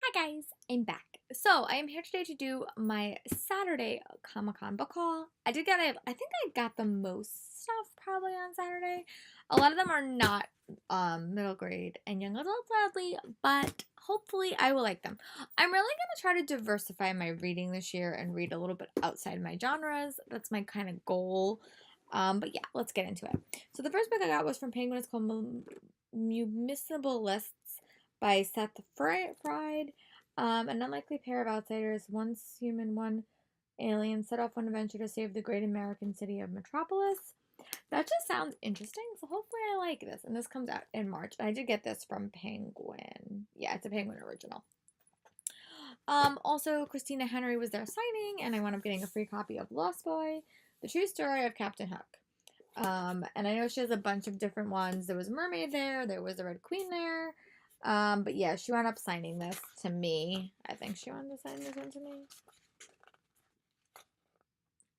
Hi guys, I'm back. So I am here today to do my Saturday Comic-Con book haul. I think I got the most stuff probably on Saturday. A lot of them are not middle grade and young adult sadly, but hopefully I will like them. I'm really gonna try to diversify my reading this year and read a little bit outside my genres. That's my kind of goal. But yeah, let's get into it. So the first book I got was from Penguin. It's called Municipal Lists by Seth Fried. An unlikely pair of outsiders, one human, one alien, set off on an adventure to save the great American city of Metropolis. That just sounds interesting, so hopefully I like this. And this comes out in March. I did get this from Penguin. Yeah, it's a Penguin original. Also, Christina Henry was there signing, and I wound up getting a free copy of Lost Boy, The True Story of Captain Hook. And I know she has a bunch of different ones. There was Mermaid there was the Red Queen there. But yeah, she wound up signing this to me. I think she wanted to sign this one to me.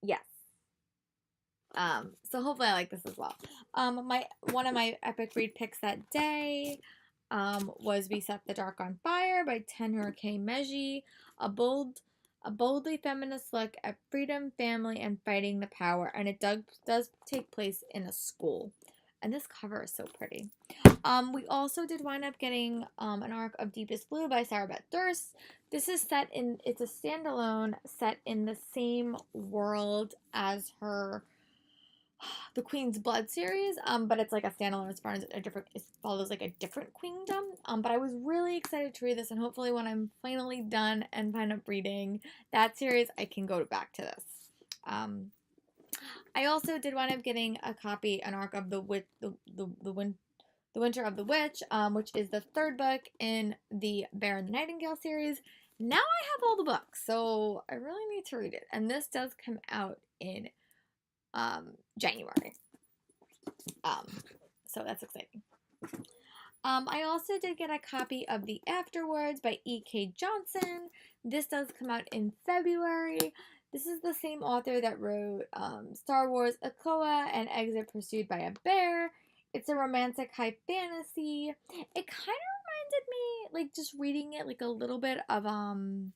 Yes. So hopefully I like this as well. One of my epic read picks that day was We Set the Dark on Fire by Tenhur K. Meji, a boldly feminist look at freedom, family, and fighting the power, and it does take place in a school. And this cover is so pretty. We also did wind up getting an arc of Deepest Blue by Sarah Beth Durst. This is it's a standalone set in the same world as her The Queen's Blood series, but it's like a standalone as far as it follows like a different queendom. But I was really excited to read this, and hopefully when I'm finally done and find up reading that series, I can go back to this. I also did wind up getting a copy, an arc of the Winter of the Witch, which is the third book in the Bear and the Nightingale series. Now I have all the books, so I really need to read it. And this does come out in January. So that's exciting. I also did get a copy of The Afterwards by E.K. Johnson. This does come out in February. This is the same author that wrote Star Wars Okoa and Exit Pursued by a Bear. It's a romantic high fantasy. It kind of reminded me, like, just reading it, like a little bit of oh,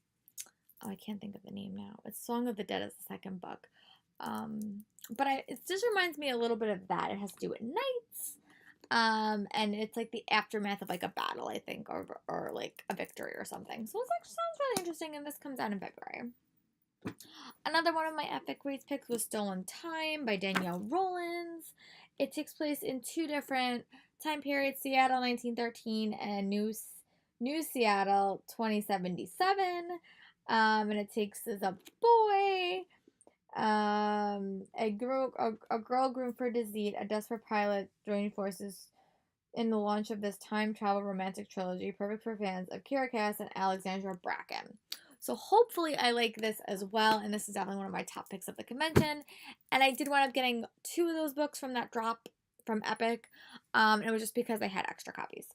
I can't think of the name now. It's Song of the Dead is the second book. But it just reminds me a little bit of that. It has to do with knights. And it's like the aftermath of like a battle, I think, or like a victory or something. So it actually sounds really interesting, and this comes out in February. Another one of my epic reads picks was Stolen Time by Danielle Rollins. It takes place in two different time periods, Seattle 1913 and New Seattle 2077. And it takes as a boy, a girl groomed for deceit, a desperate pilot joining forces in the launch of this time travel romantic trilogy, perfect for fans of Kira Cass and Alexandra Bracken. So hopefully I like this as well, and this is definitely one of my top picks of the convention. And I did wind up getting two of those books from that drop from Epic. It was just because I had extra copies.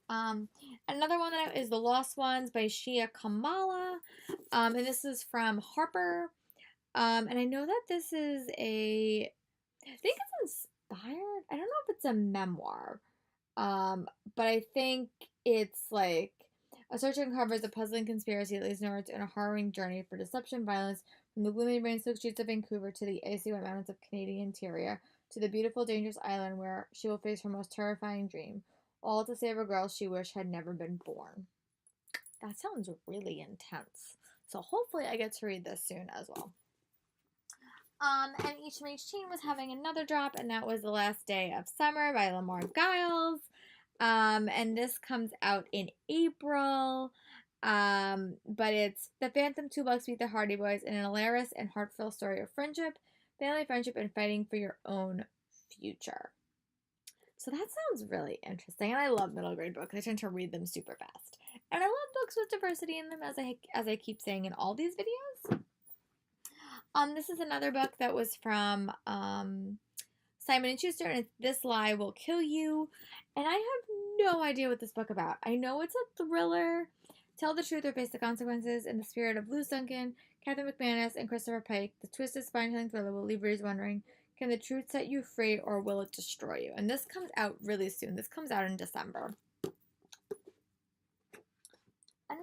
Another one that is The Lost Ones by Shia Kamala. And this is from Harper. And I know that this is I think it's inspired. I don't know if it's a memoir. But I think it's like a search uncovers a puzzling conspiracy that leads north in a harrowing journey for deception, violence, from the gloomy rain-soaked streets of Vancouver to the icy white mountains of Canadian interior, to the beautiful, dangerous island where she will face her most terrifying dream, all to save a girl she wished had never been born. That sounds really intense. So hopefully I get to read this soon as well. And Each Mage Chain was having another drop, and that was The Last Day of Summer by Lamar Giles. And this comes out in April. But it's the Phantom Two Bucks Beat the Hardy Boys in an hilarious and heartfelt story of friendship, family friendship, and fighting for your own future. So that sounds really interesting, and I love middle grade books. I tend to read them super fast, and I love books with diversity in them, as I keep saying in all these videos. This is another book that was from Simon & Schuster, and it's This Lie Will Kill You. And I have no idea what this book about. I know it's a thriller. Tell the truth or face the consequences. In the spirit of Luz Duncan, Catherine McManus, and Christopher Pike, the twisted, spine-chilling thriller will leave readers wondering, can the truth set you free or will it destroy you? And this comes out really soon. This comes out in December.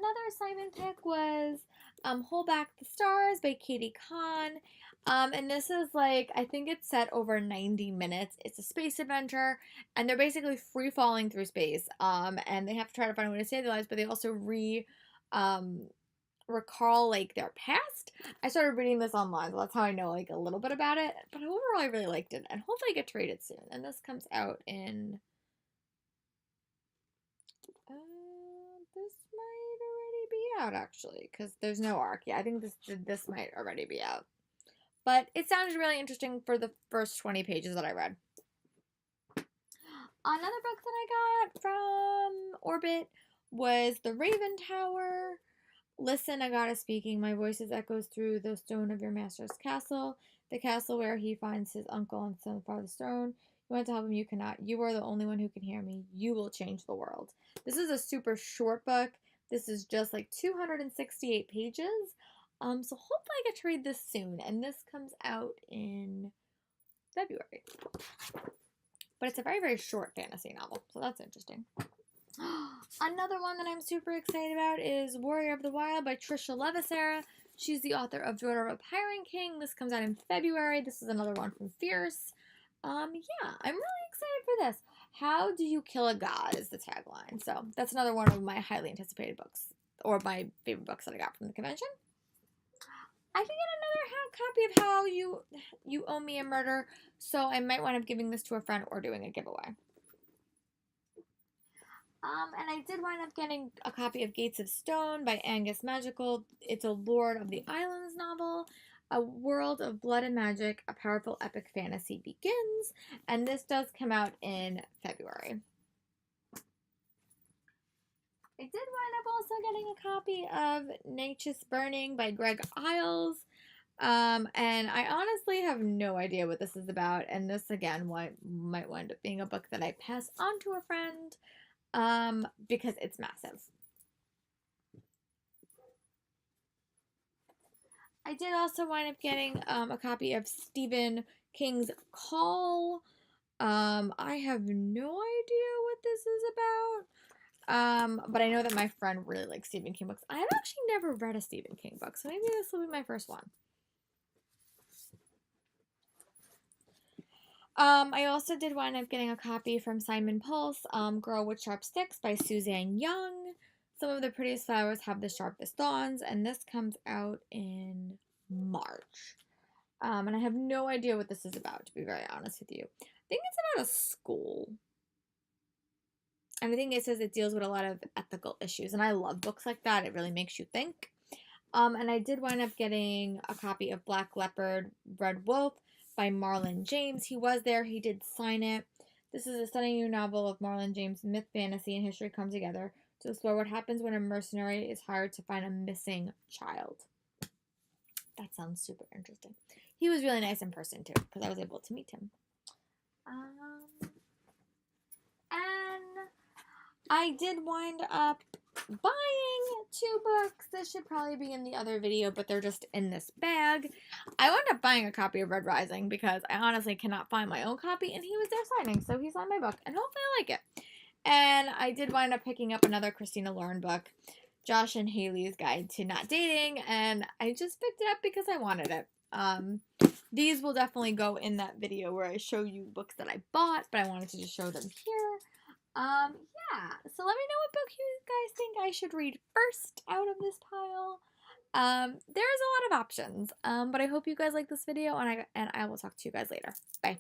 another Simon pick was Hold Back the Stars by Katie Kahn. And this is like, I think it's set over 90 minutes. It's a space adventure, and they're basically free falling through space. And they have to try to find a way to save their lives, but they also recall like their past. I started reading this online, so that's how I know like a little bit about it. But overall, I really liked it, and hopefully I get to read it soon. And this comes out in this might already be out actually, because there's no arc. Yeah, I think this might already be out. But it sounded really interesting for the first 20 pages that I read. Another book that I got from Orbit was The Raven Tower. Listen, a goddess speaking. My voice echoes through the stone of your master's castle, the castle where he finds his uncle on the farthest throne. You want to help him, you cannot. You are the only one who can hear me. You will change the world. This is a super short book. This is just like 268 pages. So hopefully I get to read this soon. And this comes out in February. But it's a very, very short fantasy novel. So that's interesting. Another one that I'm super excited about is Warrior of the Wild by Trisha Levisera. She's the author of Daughter of a Pirate King. This comes out in February. This is another one from Fierce. Yeah, I'm really excited for this. How do you kill a god is the tagline. So that's another one of my highly anticipated books, or my favorite books that I got from the convention. I can get another copy of How You Owe Me a Murder, so I might wind up giving this to a friend or doing a giveaway. And I did wind up getting a copy of Gates of Stone by Angus Magical. It's a Lord of the Islands novel. A world of blood and magic, a powerful epic fantasy begins. And this does come out in February. I did wind up also getting a copy of Nature's Burning by Greg Isles. And I honestly have no idea what this is about. And this, again, might wind up being a book that I pass on to a friend. Because it's massive. I did also wind up getting a copy of Stephen King's Call. I have no idea what this is about. But I know that my friend really likes Stephen King books. I've actually never read a Stephen King book, so maybe this will be my first one. I also did wind up getting a copy from Simon Pulse, Girl with Sharp Sticks by Suzanne Young. Some of the prettiest flowers have the sharpest thorns, and this comes out in March. And I have no idea what this is about, to be very honest with you. I think it's about a school. And I think it says it deals with a lot of ethical issues, and I love books like that. It really makes you think. And I did wind up getting a copy of Black Leopard, Red Wolf by Marlon James. He was there. He did sign it. This is a stunning new novel of Marlon James' myth, fantasy, and history come together to explore what happens when a mercenary is hired to find a missing child. That sounds super interesting. He was really nice in person, too, because I was able to meet him. And I did wind up buying 2 books. This should probably be in the other video, but they're just in this bag. I wound up buying a copy of Red Rising because I honestly cannot find my own copy, and he was there signing, so he's on my book, and hopefully I like it. And I did wind up picking up another Christina Lauren book, Josh and Haley's Guide to Not Dating, and I just picked it up because I wanted it. These will definitely go in that video where I show you books that I bought, but I wanted to just show them here. Yeah, so let me know what book you guys think I should read first out of this pile. There's a lot of options, but I hope you guys like this video, and I will talk to you guys later. Bye.